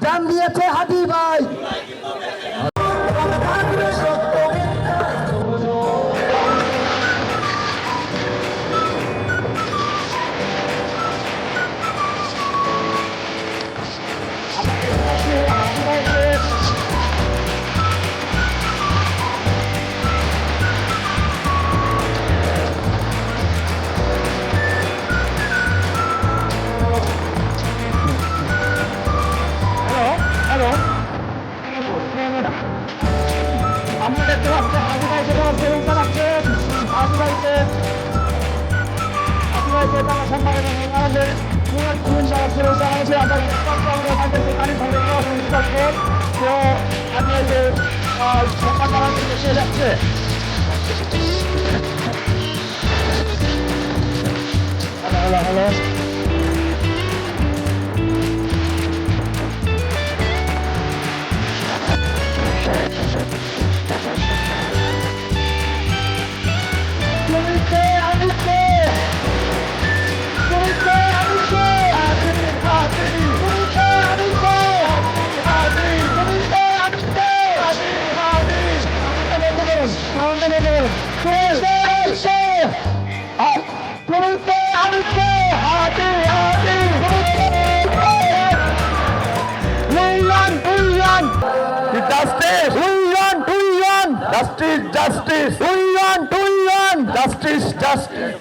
জান দিয়েছে হাদি ভাই।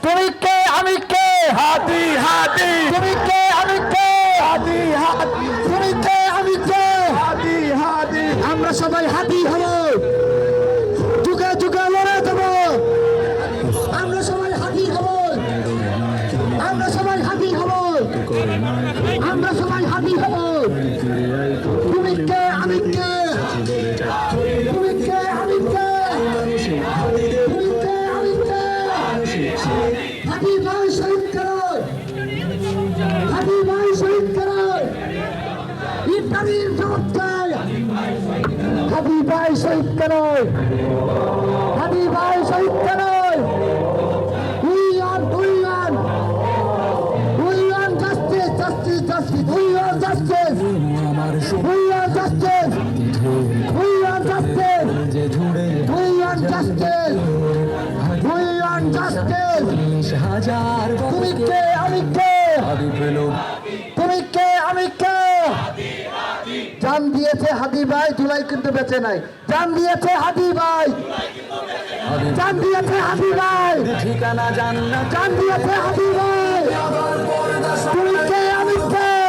তুমি কে আমি কে হাদি হাদি, তুমি কে আমি কে হাদি হাদি, তুমি কে আমি কে হাদি হাদি। আমরা সবাই হাদি হব, যুগে যুগে লড়ে দেব। আমরা সবাই হাদি হব, আমরা সবাই হাদি হব, আমরা সবাই হাদি হব। তুমি কে আমি কে, তুমি কে আমি কে, তুমি কে আমি কে। হাদি ভাই শহীদ করো, হাদি ভাই শহীদ করো। ইত্যাদির চমৎকার হাদি ভাই শহীদ করো, হাদি ভাই শহীদ করো। We want justice, justice, justice. We want justice. We want justice. We want justice. We want justice. We want justice. তুমি কে আমি কে, তুমি কে আমি কে। জান দিয়েছে হাদি ভাই, ধুলাই কিন্তু বেঁচে নাই। জান দিয়েছে হাদি ভাই, জান দিয়েছে হাদি ভাই, ঠিকানা জান না, জান দিয়েছে হাদি ভাই।